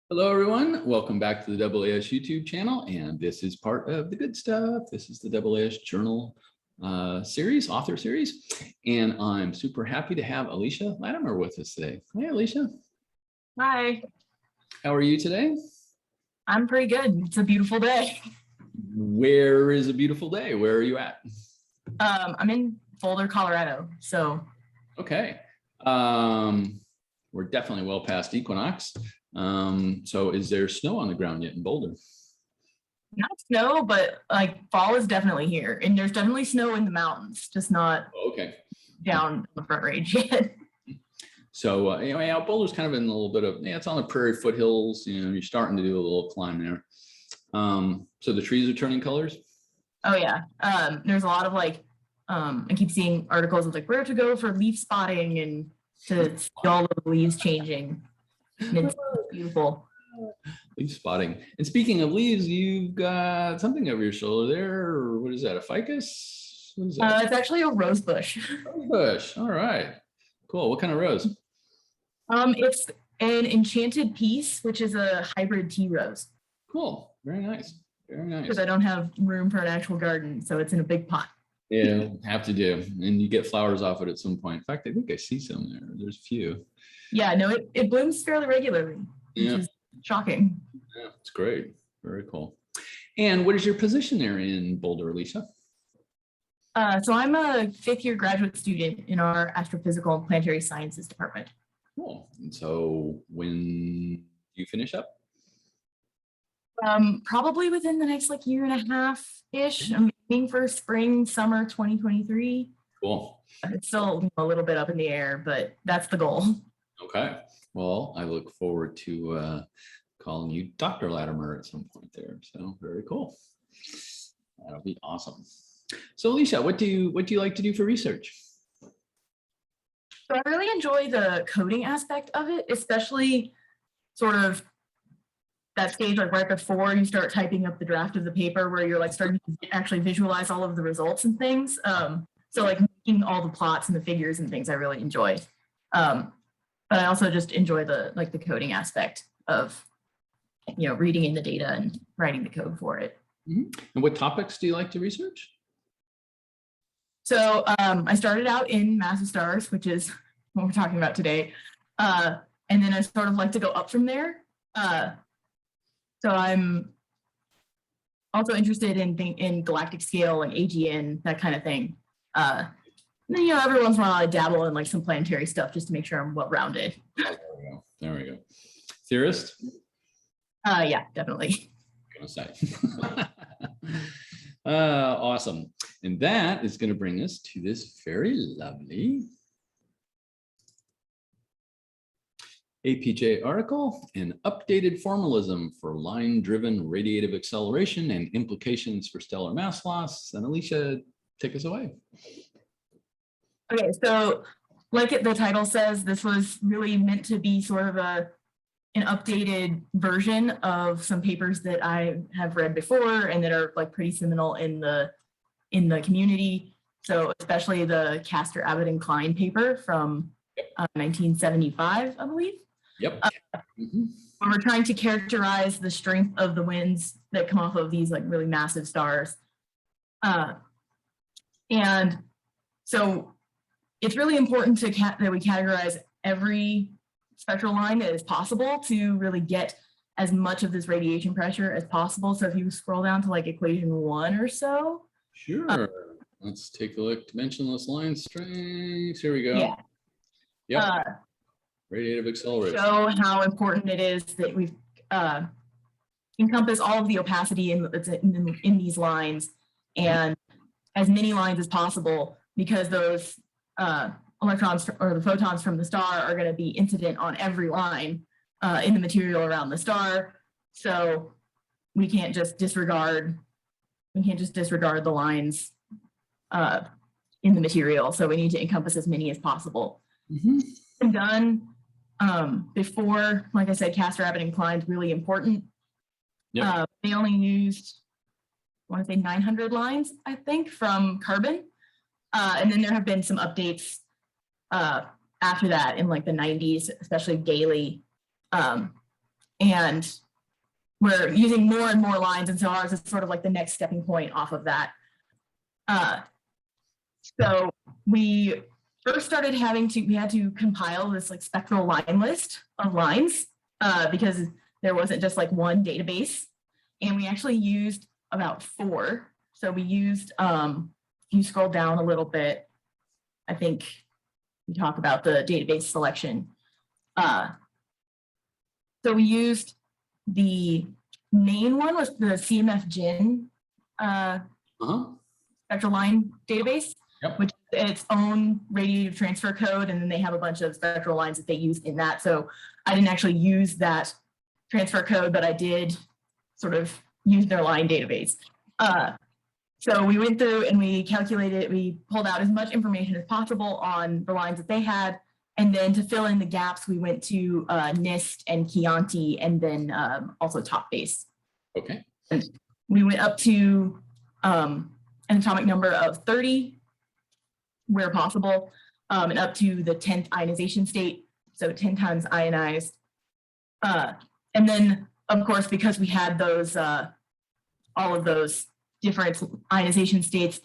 Hello, everyone. Welcome back to the AAS YouTube channel. And this is part of the good stuff. This is the AAS Journal Series, Author Series. And I'm super happy to have Aylecia Lattimer with us today. Hey, Aylecia. Hi. How are you today? I'm pretty good. It's a beautiful day. Where is a beautiful day? Where are you at? I'm in Boulder, Colorado. So. Okay. We're definitely well past equinox. So is there snow on the ground yet in Boulder? Not snow, but like fall is definitely here. And there's definitely snow in the mountains, just not down the Front Range yet. So anyway, Boulder's kind of in a little bit of, it's on the prairie foothills, you're starting to do a little climb there. So the trees are turning colors? Oh yeah. There's a lot of like, I keep seeing articles of like where to go for leaf spotting and to see all of the leaves changing. And it's beautiful. Leaf spotting. And speaking of leaves, you've got something over your shoulder there. What is that? A ficus? What is that? It's actually a rose bush. Rose bush. All right. Cool. What kind of rose? It's an enchanted peace, which is a hybrid tea rose. Cool. Very nice. Very nice. Because I don't have room for an actual garden, so it's in a big pot. Yeah, have to do. And you get flowers off it at some point. In fact, I think I see some there. There's a few. Yeah, no, it blooms fairly regularly, which is shocking. Yeah, it's great. Very cool. And what is your position there in Boulder, Aylecia? So I'm a fifth-year graduate student in our astrophysical and planetary sciences department. Cool. And so when do you finish up? Probably within the next like year and a half-ish. I'm aiming for spring, summer 2023. Cool. It's still a little bit up in the air, but that's the goal. Okay. Well, I look forward to calling you Dr. Lattimer at some point there. So very cool. That'll be awesome. So Aylecia, what do you like to do for research? So I really enjoy the coding aspect of it, especially sort of that stage like right before you start typing up the draft of the paper where you're like starting to actually visualize all of the results and things. So like making all the plots and the figures and things I really enjoy. But I also just enjoy the coding aspect of, reading in the data and writing the code for it. Mm-hmm. And what topics do you like to research? So I started out in massive stars, which is what we're talking about today. And then I sort of like to go up from there. So I'm also interested in galactic scale and AGN, that kind of thing. And then, every once in a while I dabble in like some planetary stuff just to make sure I'm well-rounded. There we go. Theorist? Yeah, definitely. I'm gonna say. Awesome. And that is going to bring us to this very lovely APJ article, an updated formalism for line-driven radiative acceleration and implications for stellar mass loss. And Aylecia, take us away. Okay, so like the title says, this was really meant to be sort of an updated version of some papers that I have read before and that are like pretty seminal in the community. So especially the Castor, Abbott, and Klein paper from 1975, I believe. Yep. When we're trying to characterize the strength of the winds that come off of these like really massive stars. And so it's really important that we categorize every spectral line that is possible to really get as much of this radiation pressure as possible. So if you scroll down to like equation 1 or so. Sure. Let's take a look. Dimensionless line strengths. Here we go. Yeah. Yep. Radiative acceleration. Show how important it is that we encompass all of the opacity in these lines and as many lines as possible, because those electrons or the photons from the star are going to be incident on every line in the material around the star. So we can't just disregard the lines in the material. So we need to encompass as many as possible. Mm-hmm. It's been done before, like I said, Castor, Abbott, and Klein is really important. Yep. They only used, I want to say 900 lines, I think, from carbon. And then there have been some updates after that in like the 90s, especially Gailey and we're using more and more lines, and so ours is sort of like the next stepping point off of that. So we first started we had to compile this like spectral line list of lines because there wasn't just like one database, and we actually used about 4. So we used, if you scroll down a little bit, I think we talk about the database selection. So we used the main one was the CMF-GIN spectral line database, which is its own radiative transfer code, and then they have a bunch of spectral lines that they use in that. So I didn't actually use that transfer code, but I did sort of use their line database. So we went through and we calculated, we pulled out as much information as possible on the lines that they had. And then to fill in the gaps, we went to NIST and Chianti, and then also top base. Okay. And we went up to an atomic number of 30 where possible, and up to the 10th ionization state, so 10 times ionized. And then, of course, because we had those, all of those different ionization states,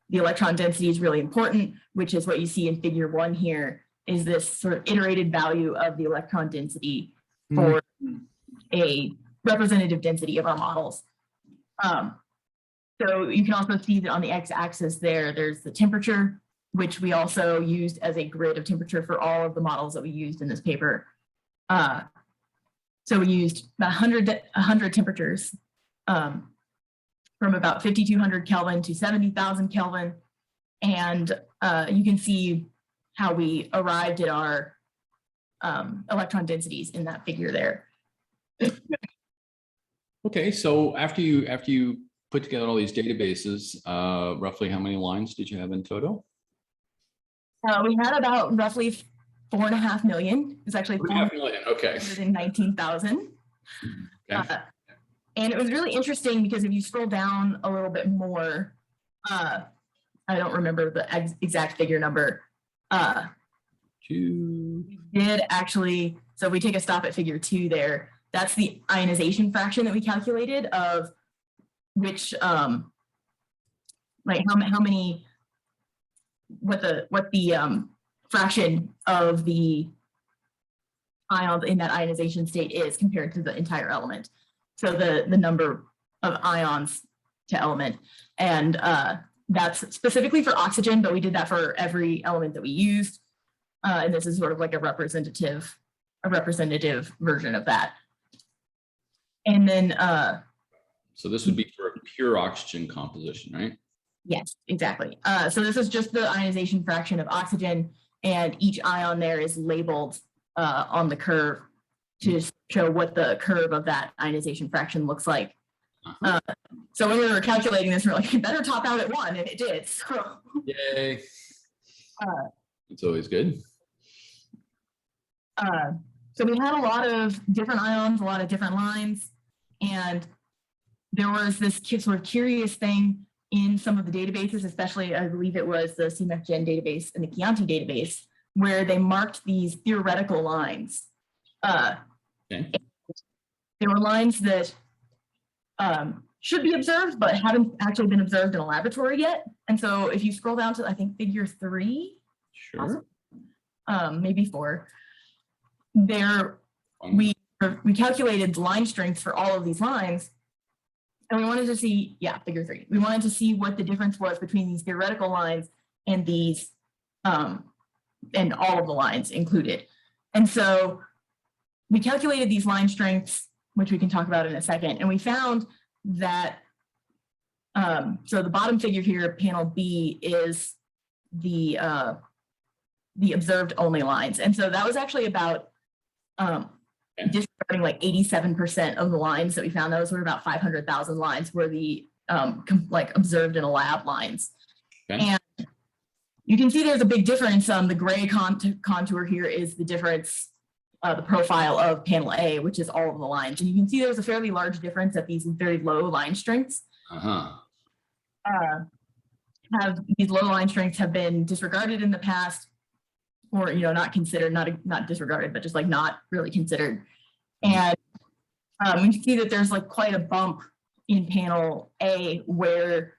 the electron density is really important, which is what you see in figure 1 here, is this sort of iterated value of the electron density for a representative density of our models. So you can also see that on the x-axis there's the temperature, which we also used as a grid of temperature for all of the models that we used in this paper. So we used about 100 temperatures from about 5,200 Kelvin to 70,000 Kelvin. And you can see how we arrived at our electron densities in that figure there. Okay, so after you put together all these databases, roughly how many lines did you have in total? We had about roughly 4.5 million. It's actually 4.5 million. Okay. 419,000. Okay. And it was really interesting because if you scroll down a little bit more, I don't remember the exact figure number. We did actually, so if we take a stop at figure 2 there, that's the ionization fraction that we calculated of which, like how many, what the fraction of the ions in that ionization state is compared to the entire element. So the number of ions to element. And that's specifically for oxygen, but we did that for every element that we used. And this is sort of like a representative version of that. And then so this would be for a pure oxygen composition, right? Yes, exactly. So this is just the ionization fraction of oxygen, and each ion there is labeled on the curve to show what the curve of that ionization fraction looks like. So when we were calculating this, we were like, you better top out at 1, and it did. So yay. It's always good. So we had a lot of different ions, a lot of different lines, and there was this sort of curious thing in some of the databases, especially I believe it was the CMF-GIN database and the Chianti database, where they marked these theoretical lines. Okay. There were lines that should be observed, but haven't actually been observed in a laboratory yet. And so if you scroll down to, I think, figure 3, sure, maybe 4, there we calculated the line strength for all of these lines. And we wanted to see, figure 3. We wanted to see what the difference was between these theoretical lines and these, and all of the lines included. And so we calculated these line strengths, which we can talk about in a second. And we found that, so the bottom figure here, panel B, is the observed only lines. And so that was actually about disregarding like 87% of the lines that we found. Those were about 500,000 lines were the like observed in a lab lines. Okay. And you can see there's a big difference. The gray contour here is the difference, the profile of panel A, which is all of the lines. And you can see there's a fairly large difference at these very low line strengths. These low line strengths have been disregarded in the past, or not considered, not disregarded, but just like not really considered. And You can see that there's like quite a bump in panel A where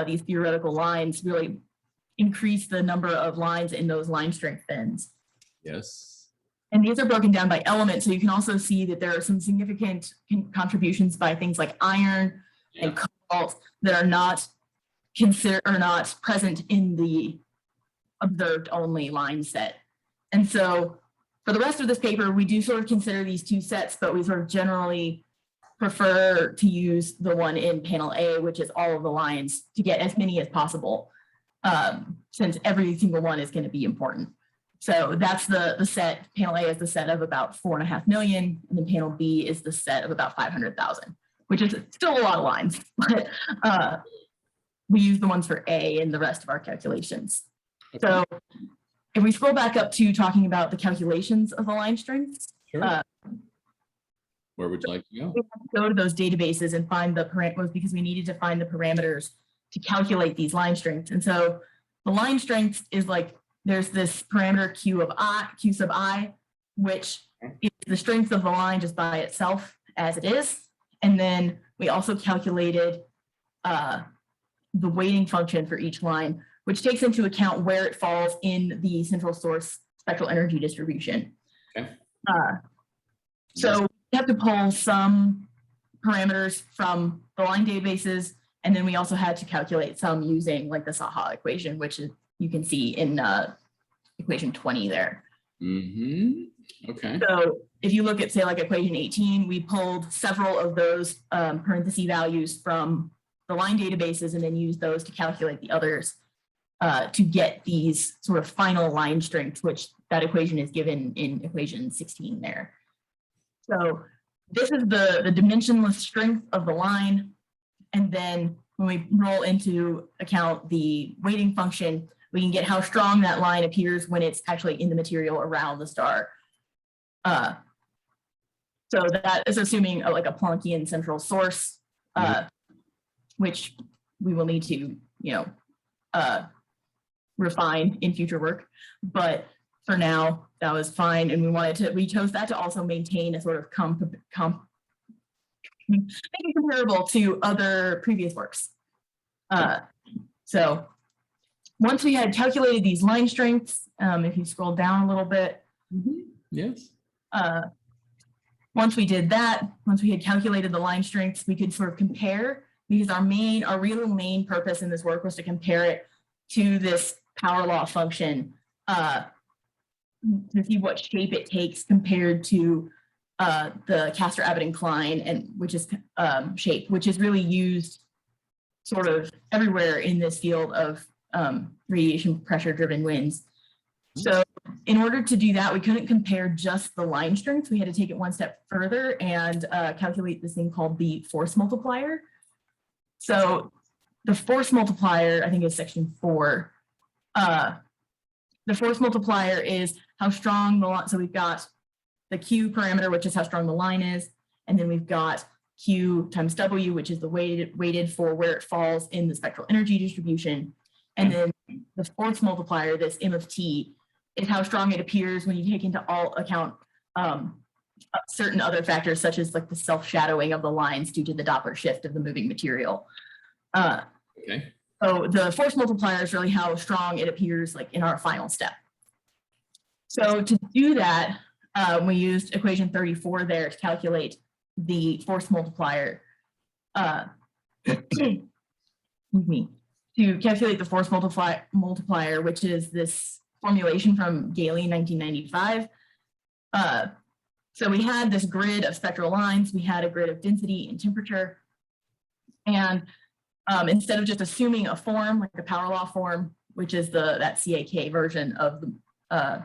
these theoretical lines really increase the number of lines in those line strength bins. Yes. And these are broken down by element, so you can also see that there are some significant contributions by things like iron and cobalt that are not considered or not present in the observed only line set. And so for the rest of this paper, we do sort of consider these two sets, but we sort of generally prefer to use the one in panel A, which is all of the lines, to get as many as possible, since every single one is going to be important. So that's the set. Panel A is the set of about 4.5 million, and then panel B is the set of about 500,000, which is still a lot of lines, but we use the ones for A in the rest of our calculations. Okay. So if we scroll back up to talking about the calculations of the line strengths, sure. Where would you like to go? We have to go to those databases and find the parameters, because we needed to find the parameters to calculate these line strengths. And so the line strength is like, there's this parameter Q sub I, which is the strength of the line just by itself as it is. And then we also calculated the weighting function for each line, which takes into account where it falls in the central source spectral energy distribution. Okay. So we have to pull some parameters from the line databases, and then we also had to calculate some using like the Saha equation, which is, you can see in equation 20 there. Mm-hmm. Okay. So if you look at, say, like equation 18, we pulled several of those parenthesis values from the line databases and then used those to calculate the others to get these sort of final line strengths, which that equation is given in equation 16 there. So this is the dimensionless strength of the line. And then when we roll into account the weighting function, we can get how strong that line appears when it's actually in the material around the star. So that is assuming like a Planckian central source, which we will need to, refine in future work. But for now, that was fine. And we chose that to also maintain a sort of make it comparable to other previous works. So once we had calculated these line strengths, if you scroll down a little bit. Mm-hmm. Yes. Once we did that, once we had calculated the line strengths, we could sort of compare, because our real main purpose in this work was to compare it to this power law function to see what shape it takes compared to the Castor-Abbott incline, and which is shape, which is really used sort of everywhere in this field of radiation pressure driven winds. So in order to do that, we couldn't compare just the line strength. We had to take it one step further and calculate this thing called the force multiplier. So the force multiplier, I think, is section 4. The force multiplier is how strong the line, so we've got the Q parameter, which is how strong the line is, and then we've got Q times W, which is the weighted for where it falls in the spectral energy distribution. And then the force multiplier, this M of T, is how strong it appears when you take into account certain other factors, such as like the self-shadowing of the lines due to the Doppler shift of the moving material. Okay. So the force multiplier is really how strong it appears like in our final step. So to do that, we used equation 34 there to calculate the force multiplier. Excuse me. To calculate the force multiplier, which is this formulation from Gailey in 1995. So we had this grid of spectral lines, we had a grid of density and temperature. And instead of just assuming a form, like the power law form, which is that CAK version of the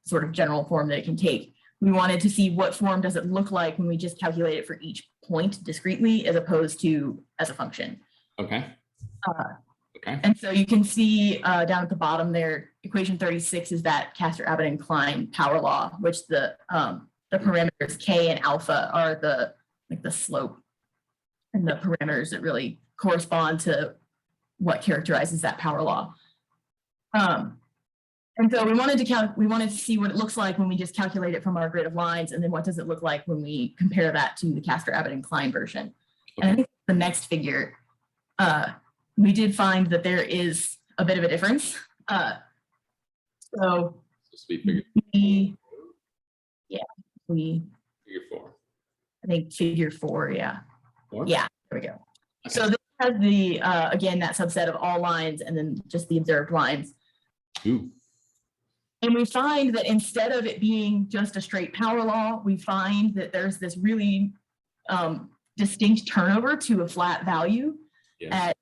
sort of general form that it can take, we wanted to see what form does it look like when we just calculate it for each point discretely, as opposed to as a function. Okay. Okay. And so you can see down at the bottom there, equation 36 is that Castor-Abbott incline power law, which the parameters K and alpha are the slope and the parameters that really correspond to what characterizes that power law. And so we wanted to see what it looks like when we just calculate it from our grid of lines, and then what does it look like when we compare that to the Castor-Abbott and Klein version. And I think the next figure, we did find that there is a bit of a difference. So figure four. I think figure 4, yeah. 4? Yeah, there we go. Okay. So this has the, again, that subset of all lines and then just the observed lines. Ooh. And we find that instead of it being just a straight power law, we find that there's this really distinct turnover to a flat value at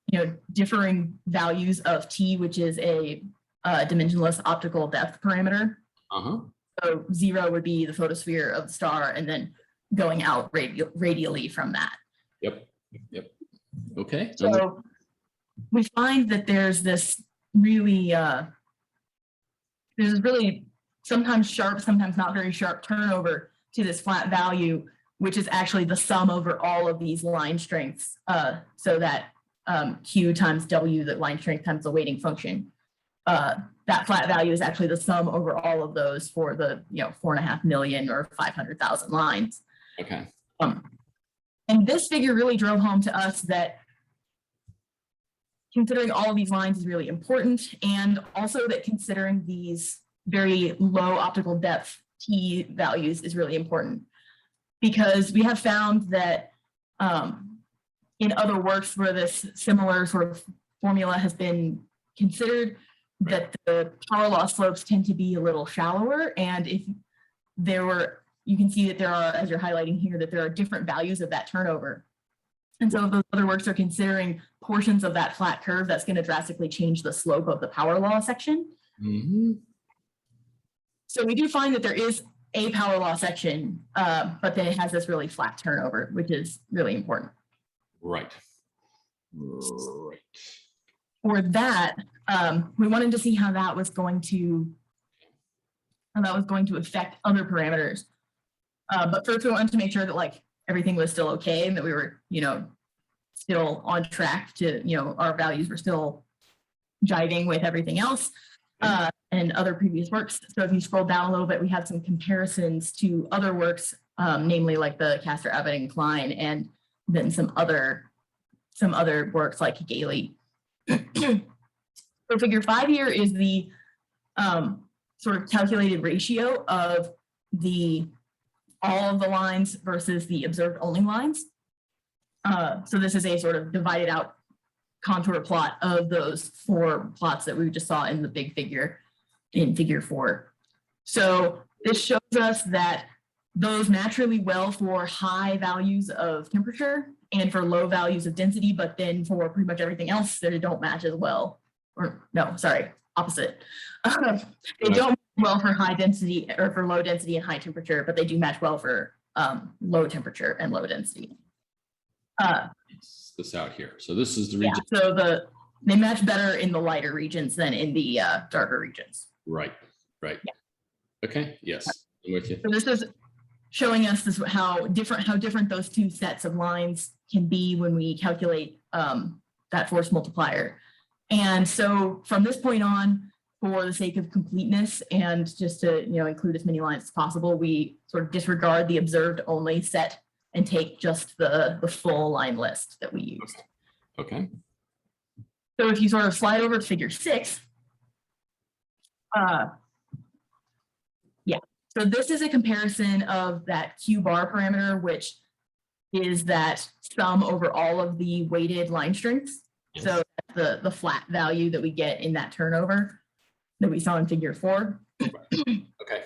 differing values of T, which is a dimensionless optical depth parameter. So 0 would be the photosphere of the star, and then going out radially from that. Yep. Okay. So we find that there's this really sometimes sharp, sometimes not very sharp turnover to this flat value, which is actually the sum over all of these line strengths. So that Q times W, the line strength times the weighting function. That flat value is actually the sum over all of those for the 4.5 million or 500,000 lines. Okay. And this figure really drove home to us that considering all of these lines is really important, and also that considering these very low optical depth T values is really important, because we have found that in other works where this similar sort of formula has been considered, that the power law slopes tend to be a little shallower. And if there were, you can see that there are, as you're highlighting here, that there are different values of that turnover. And so if those other works are considering portions of that flat curve, that's going to drastically change the slope of the power law section. So we do find that there is a power law section, but then it has this really flat turnover, which is really important. Right. For that, we wanted to see how that was going to affect other parameters. But first, we wanted to make sure that everything was still okay and that we were, still on track to, our values were still jiving with everything else and other previous works. So if you scroll down a little bit, we have some comparisons to other works, namely like the Castor-Abbott and Klein, and then some other works like Gailey. So figure 5 here is the sort of calculated ratio of all of the lines versus the observed only lines. So this is a sort of divided out contour plot of those 4 plots that we just saw in the big figure in figure 4. So this shows us that those match really well for high values of temperature and for low values of density, but then for pretty much everything else, they don't match as well. Or no, sorry, opposite. They don't match well for high density or for low density and high temperature, but they do match well for low temperature and low density. This out here. So this is the region. Yeah, so they match better in the lighter regions than in the darker regions. Right. Yeah. Okay. Yes, I'm with you. So this is showing us how different those 2 sets of lines can be when we calculate that force multiplier. And so from this point on, for the sake of completeness and just to include as many lines as possible, we sort of disregard the observed only set and take just the full line list that we used. Okay. So if you sort of slide over to figure 6, so this is a comparison of that Q bar parameter, which is that sum over all of the weighted line strengths. Yes. So the flat value that we get in that turnover that we saw in figure 4. Okay.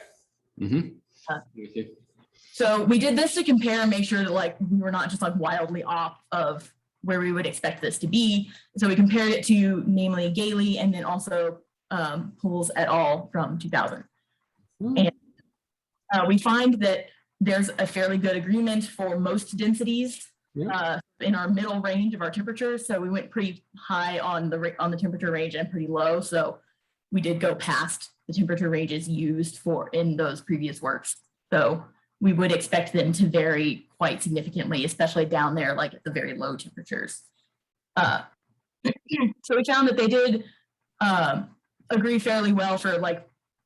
So we did this to compare and make sure that we were not just wildly off of where we would expect this to be. So we compared it to namely Gailey and then also Pools et al. From 2000. And we find that there's a fairly good agreement for most densities in our middle range of our temperature. So we went pretty high on the temperature range and pretty low. So we did go past the temperature ranges used in those previous works. So we would expect them to vary quite significantly, especially down there, at the very low temperatures. So we found that they did agree fairly well for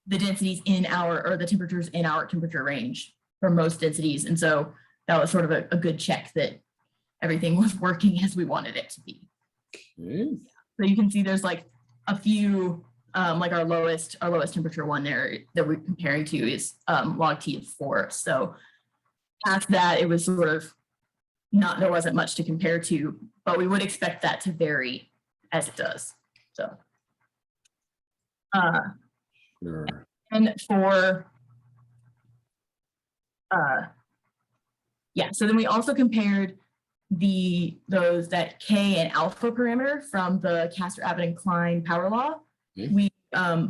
the densities in our, or the temperatures in our temperature range for most densities. And so that was sort of a good check that everything was working as we wanted it to be. Okay. So you can see there's like a few, like our lowest temperature one there that we're comparing to is log T of 4. So past that, it was sort of there wasn't much to compare to, but we would expect that to vary as it does. So, Sure. and for, yeah, so then we also compared that K and alpha parameter from the Castor-Abbott and Klein power law. Okay.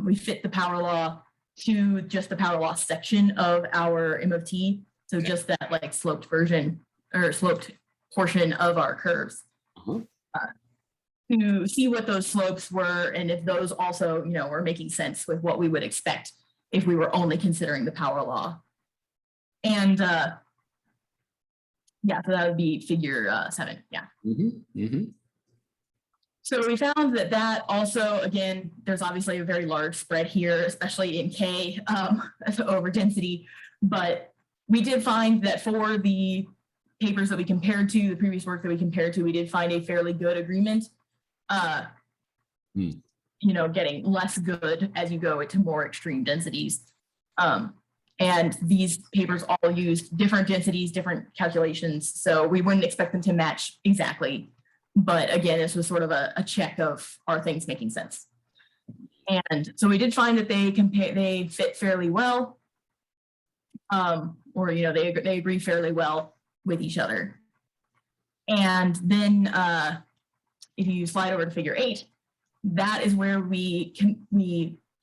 We fit the power law to just the power law section of our M of T. So Okay. just that like sloped version or sloped portion of our curves. To see what those slopes were and if those also, were making sense with what we would expect if we were only considering the power law. And yeah, so that would be figure 7. Yeah. So we found that also, again, there's obviously a very large spread here, especially in K over density. But we did find that for the papers that we compared to, the previous work that we compared to, we did find a fairly good agreement. Getting less good as you go into more extreme densities. And these papers all used different densities, different calculations. So we wouldn't expect them to match exactly. But again, this was sort of a check of, are things making sense? And so we did find that they fit fairly well. They agree fairly well with each other. And then if you slide over to figure 8, that is where we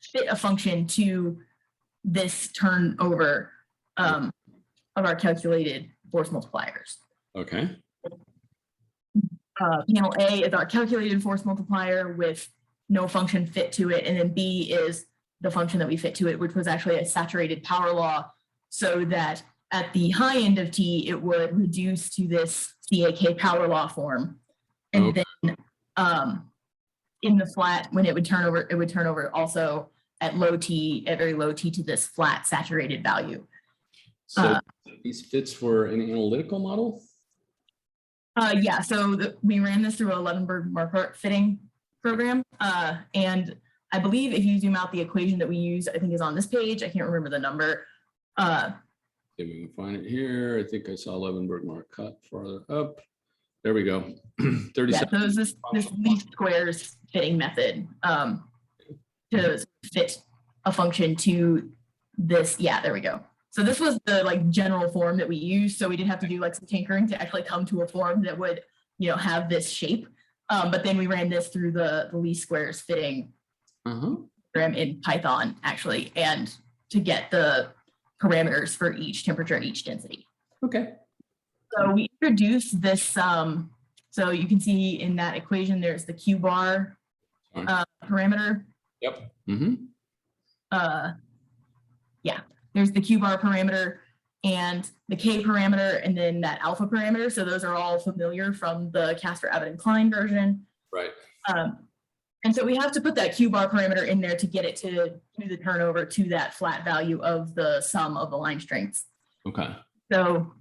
fit a function to this turnover of our calculated force multipliers. Okay. Panel A is our calculated force multiplier with no function fit to it, and then B is the function that we fit to it, which was actually a saturated power law, so that at the high end of T, it would reduce to this CAK power law form. And then in the flat, when it would turn over also at very low T to this flat saturated value. So these fits were an analytical model? Yeah, so we ran this through a Levenberg-Marquardt fitting program. And I believe if you zoom out, the equation that we use, I think is on this page. I can't remember the number. Okay, we can find it here. I think I saw Levenberg-Marquardt farther up. There we go. 37. Yeah, so it's this least squares fitting method to fit a function to this. Yeah, there we go. So this was the general form that we used. So we didn't have to do some tinkering to actually come to a form that would, have this shape. But then we ran this through the least squares fitting program in Python actually, and to get the parameters for each temperature and each density. Okay. So we introduced this, so you can see in that equation, there's the Q bar parameter. Yep. Yeah, there's the Q bar parameter and the K parameter, and then that alpha parameter. So those are all familiar from the Castor-Abbott and Klein version. Right. And so we have to put that Q bar parameter in there to get it to do the turnover to that flat value of the sum of the line strengths. Okay. So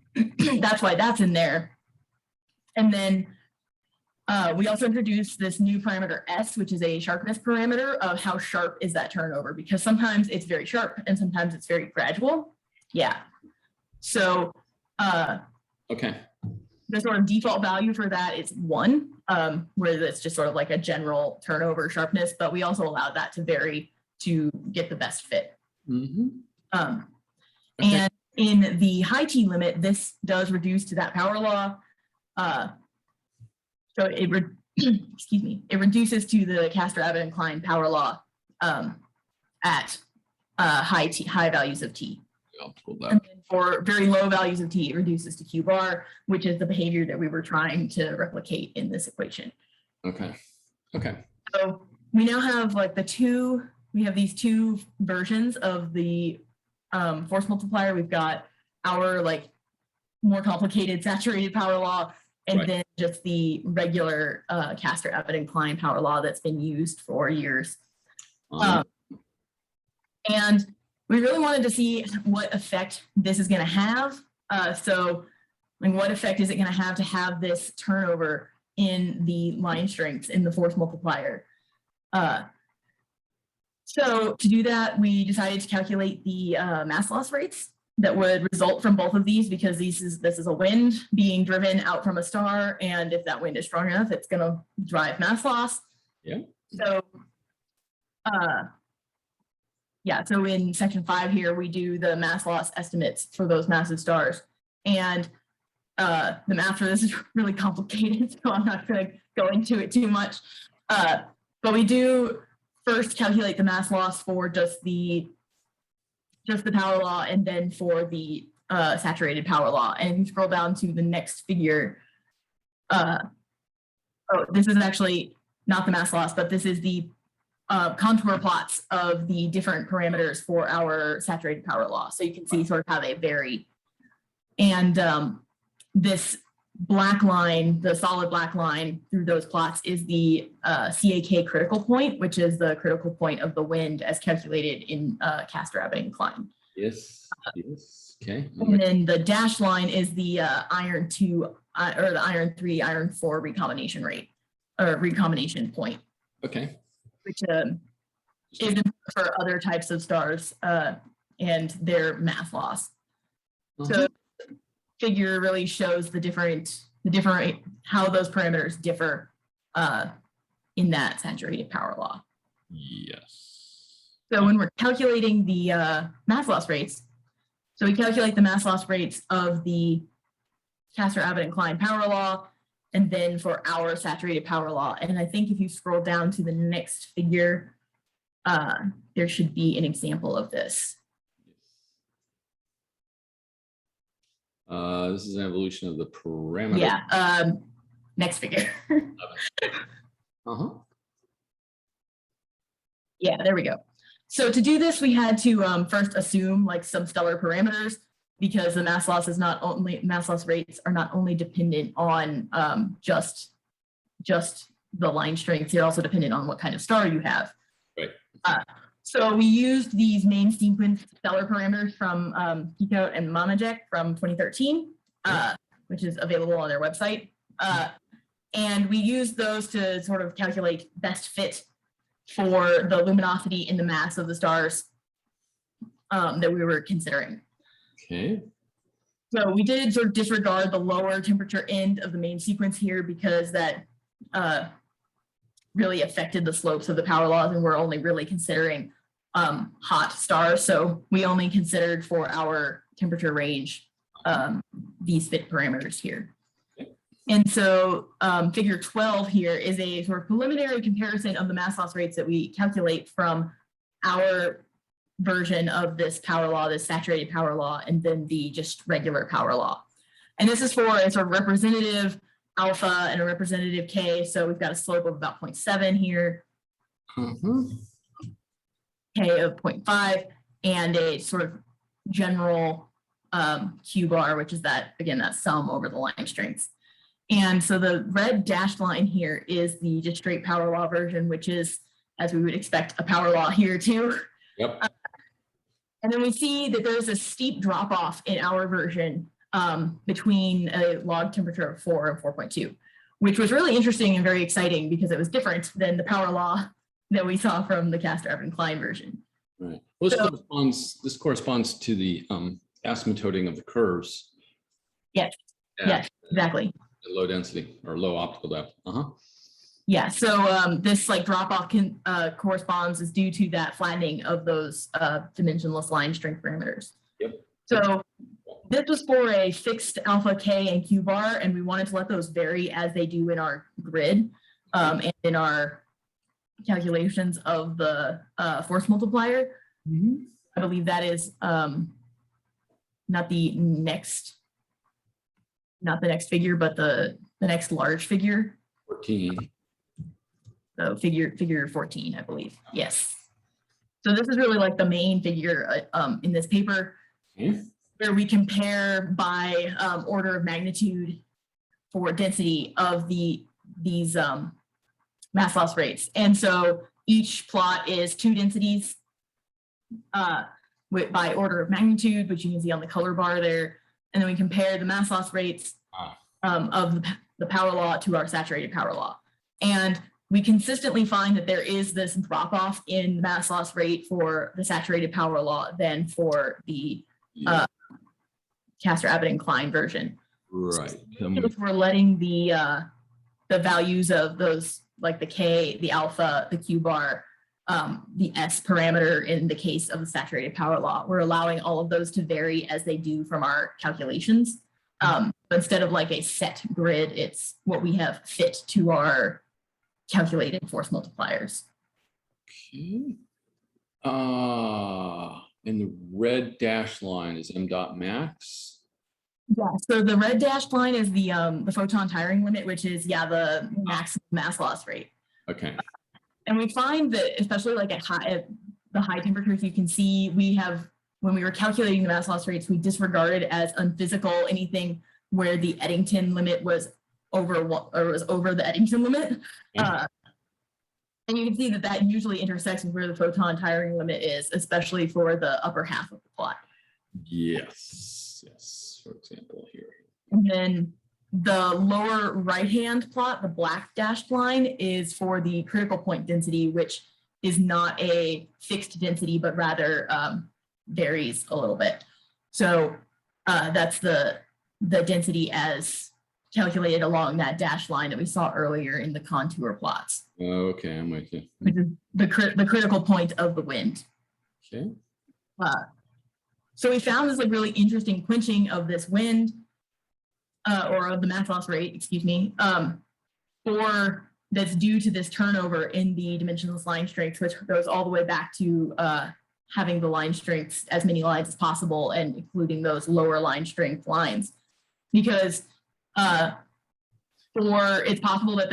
that's why that's in there. And then we also introduced this new parameter S, which is a sharpness parameter of how sharp is that turnover, because sometimes it's very sharp and sometimes it's very gradual. Yeah. So Okay. the sort of default value for that is 1, where it's just sort of like a general turnover sharpness, but we also allow that to vary to get the best fit. Okay. And in the high T limit, this does reduce to that power law. So it it reduces to the Castor-Abbott and Klein power law at high values of T. I'll pull that. And then for very low values of T, it reduces to Q bar, which is the behavior that we were trying to replicate in this equation. Okay. Okay. So we now have we have these two versions of the force multiplier. We've got our more complicated saturated power law, and then just the regular Castor-Abbott and Klein power law that's been used for years. And we really wanted to see what effect this is going to have. So like, what effect is it going to have this turnover in the line strengths in the force multiplier? So to do that, we decided to calculate the mass loss rates that would result from both of these, because this is a wind being driven out from a star, and if that wind is strong enough, it's going to drive mass loss. Yeah. So, yeah. So in section 5 here, we do the mass loss estimates for those massive stars, and the math for this is really complicated, so I'm not going to go into it too much. But we do first calculate the mass loss for just the power law, and then for the saturated power law. And if you scroll down to the next figure, this is actually not the mass loss, but this is the contour plots of the different parameters for our saturated power law. So you can see sort of how they vary. And this black line, the solid black line through those plots, is the CAK critical point, which is the critical point of the wind as calculated in Castor Abbott incline. Yes. Yes. Okay. And then the dashed line is the iron 2 or the iron 3, iron 4 recombination rate, or recombination point. Okay. Which is for other types of stars and their mass loss. So figure really shows the different how those parameters differ in that saturated power law. Yes. So when we're calculating the mass loss rates, so we calculate the mass loss rates of the Castor Abbott incline power law, and then for our saturated power law. And I think if you scroll down to the next figure, there should be an example of this. This is an evolution of the parameter. Yeah, next figure. Yeah, there we go. So to do this, we had to first assume like some stellar parameters, because the mass loss rates are not only dependent on just the line strengths, they're also dependent on what kind of star you have. Right. So we used these main sequence stellar parameters from Kikout and Mamajek from 2013, which is available on their website. And we used those to sort of calculate best fit for the luminosity and the mass of the stars that we were considering. Okay. So we did sort of disregard the lower temperature end of the main sequence here, because that really affected the slopes of the power laws, and we're only really considering hot stars. So we only considered for our temperature range these fit parameters here. And so figure 12 here is a sort of preliminary comparison of the mass loss rates that we calculate from our version of this power law, this saturated power law, and then the just regular power law. And this is for a sort of representative alpha and a representative K. So we've got a slope of about 0.7 here, K of 0.5, and a sort of general Q bar, which is that, again, that sum over the line strengths. And so the red dashed line here is the just straight power law version, which is, as we would expect, a power law here too. Yep. And then we see that there's a steep drop off in our version between a log temperature of 4 and 4.2, which was really interesting and very exciting, because it was different than the power law that we saw from the Castor Abbott incline version. Right. Well, this corresponds to the asymptoting of the curves. Yes. Yes, exactly. Low density or low optical depth. Yeah, so this like drop off corresponds is due to that flattening of those dimensionless line strength parameters. Yep. So this was for a fixed alpha K and Q bar, and we wanted to let those vary as they do in our grid and in our calculations of the force multiplier. I believe that is not the next figure, but the next large figure. 14. So figure 14, I believe. Yes. So this is really like the main figure in this paper, where we compare by order of magnitude for density of these mass loss rates. And so each plot is 2 densities by order of magnitude, which you can see on the color bar there. And then we compare the mass loss rates of the power law to our saturated power law. And we consistently find that there is this drop off in mass loss rate for the saturated power law than for the Castor-Abbott and Klein version. Right. So if we're letting the values of those, like the K, the alpha, the Q bar, the S parameter in the case of the saturated power law, we're allowing all of those to vary as they do from our calculations. But instead of like a set grid, it's what we have fit to our calculated force multipliers. Okay. And the red dashed line is m dot max. Yeah, so the red dashed line is the photon tiring limit, which is the maximum mass loss rate. Okay. And we find that especially like at the high temperatures, you can see we have, when we were calculating the mass loss rates, we disregarded as unphysical anything where the Eddington limit was over the Eddington limit. And you can see that that usually intersects with where the photon tiring limit is, especially for the upper half of the plot. Yes. Yes. For example, here. And then the lower right-hand plot, the black dashed line, is for the critical point density, which is not a fixed density, but rather varies a little bit. So that's the density as calculated along that dashed line that we saw earlier in the contour plots. Okay, I'm with you. Which is the critical point of the wind. Okay. So we found this like really interesting quenching of this wind, or of the mass loss rate, excuse me, or that's due to this turnover in the dimensionless line strength, which goes all the way back to having the line strengths as many lines as possible and including those lower line strength lines. Because it's possible that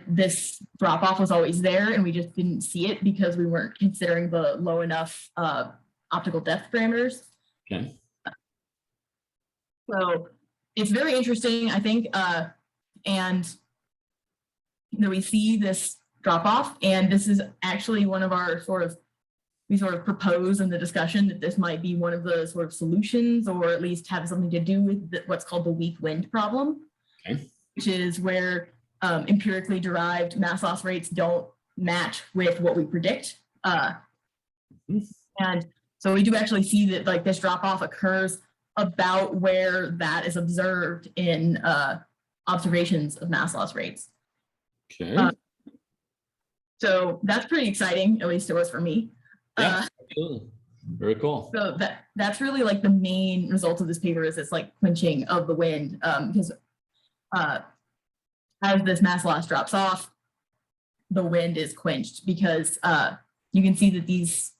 this drop off was always there and we just didn't see it because we weren't considering the low enough optical depth parameters. Okay. So it's very interesting, I think, and that we see this drop off, and this is actually one of our we propose in the discussion that this might be one of the sort of solutions, or at least have something to do with what's called the weak wind problem, which is where empirically derived mass loss rates don't match with what we predict. And so we do actually see that like this drop off occurs about where that is observed in observations of mass loss rates. Okay. So that's pretty exciting, at least it was for me. Yeah, absolutely. Very cool. So that's really like the main result of this paper is this like quenching of the wind, because as this mass loss drops off, the wind is quenched because you can see that these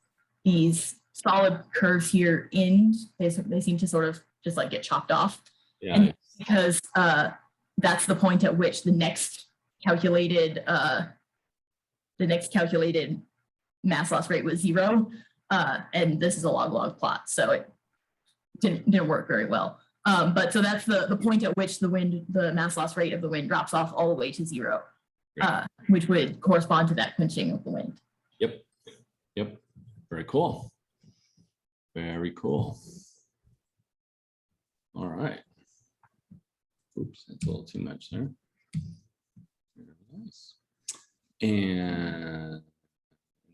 solid curves here end. They seem to sort of just like get chopped off. Yeah. And because that's the point at which the next calculated mass loss rate was 0. And this is a log-log plot, so it didn't work very well. But so that's the point at which the mass loss rate of the wind drops off all the way to 0, which would correspond to that quenching of the wind. Yep. Yep. Very cool. Very cool. All right. Oops, that's a little too much there. Very nice. And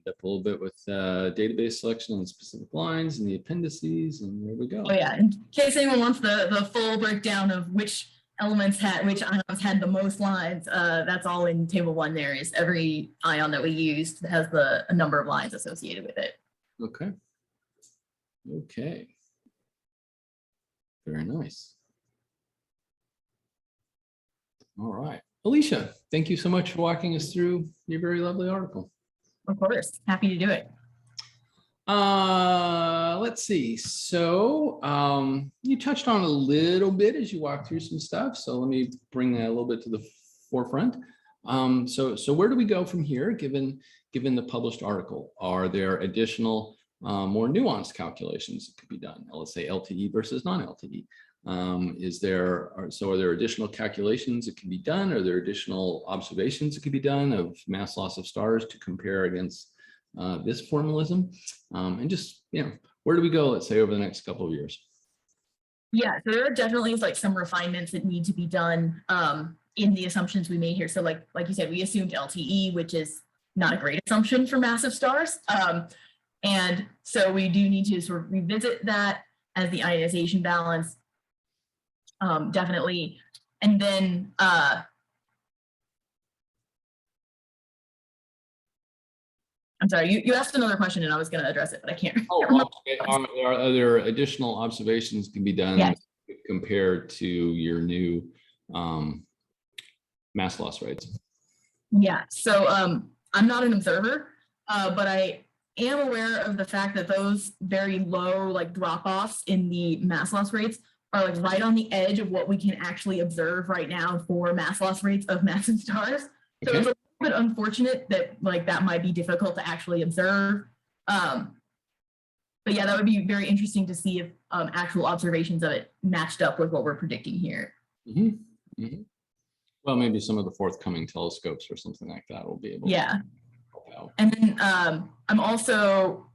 up a little bit with database selection on specific lines and the appendices, and there we go. Oh yeah, in case anyone wants the full breakdown of which ions had the most lines, that's all in table 1 there. Is every ion that we used has a number of lines associated with it. Okay. Okay. Very nice. All right. Aylecia, thank you so much for walking us through your very lovely article. Of course, happy to do it. Let's see. So you touched on a little bit as you walked through some stuff. So let me bring that a little bit to the forefront. So where do we go from here, given the published article? Are there additional more nuanced calculations that could be done? Let's say LTE versus non-LTE. Are there additional calculations that can be done? Are there additional observations that can be done of mass loss of stars to compare against this formalism, and just, where do we go, let's say, over the next couple of years? Yeah, so there are definitely like some refinements that need to be done in the assumptions we made here. So like you said, we assumed LTE, which is not a great assumption for massive stars. And so we do need to sort of revisit that as the ionization balance, definitely. And then I'm sorry, you asked another question and I was going to address it, but I can't. Okay. Are there additional observations can be done Yes. compared to your new mass loss rates? Yeah, so I'm not an observer, but I am aware of the fact that those very low like drop-offs in the mass loss rates are like right on the edge of what we can actually observe right now for mass loss rates of massive stars. So Okay. it's a little bit unfortunate that like that might be difficult to actually observe. But yeah, that would be very interesting to see if actual observations of it matched up with what we're predicting here. Mhm, mhm. Well, maybe some of the forthcoming telescopes or something like that will be able Yeah. to help out. And then I'm also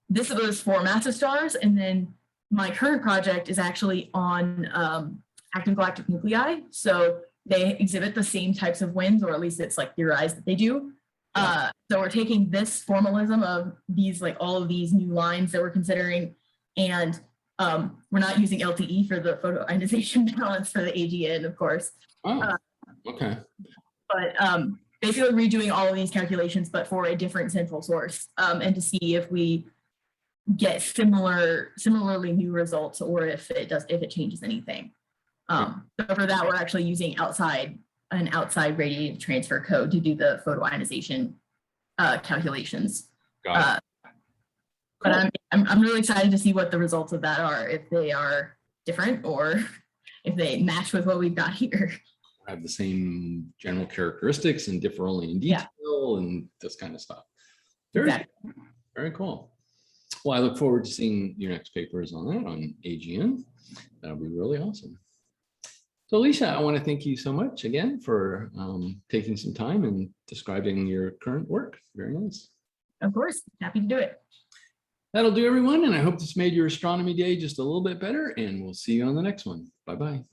this was for massive stars, and then my current project is actually on active galactic nuclei. So they exhibit the same types of winds, or at least it's like theorized that they do. Yeah. So we're taking this formalism of these, like all of these new lines that we're considering, and we're not using LTE for the photoionization balance for the AGN, of course. Oh, okay. But basically redoing all of these calculations, but for a different central source, and to see if we get similarly new results, or if it changes anything. So for that, we're actually using an outside radiative transfer code to do the photoionization calculations. Got it. But I'm really excited to see what the results of that are, if they are different or if they match with what we've got here. Have the same general characteristics and differ only in detail and this kind of stuff. Exactly. Very cool. Well, I look forward to seeing your next papers on that on AGN. That'll be really awesome. So Aylecia, I want to thank you so much again for taking some time and describing your current work. Very nice. Of course, happy to do it. That'll do, everyone. And I hope this made your astronomy day just a little bit better, and we'll see you on the next one. Bye-bye.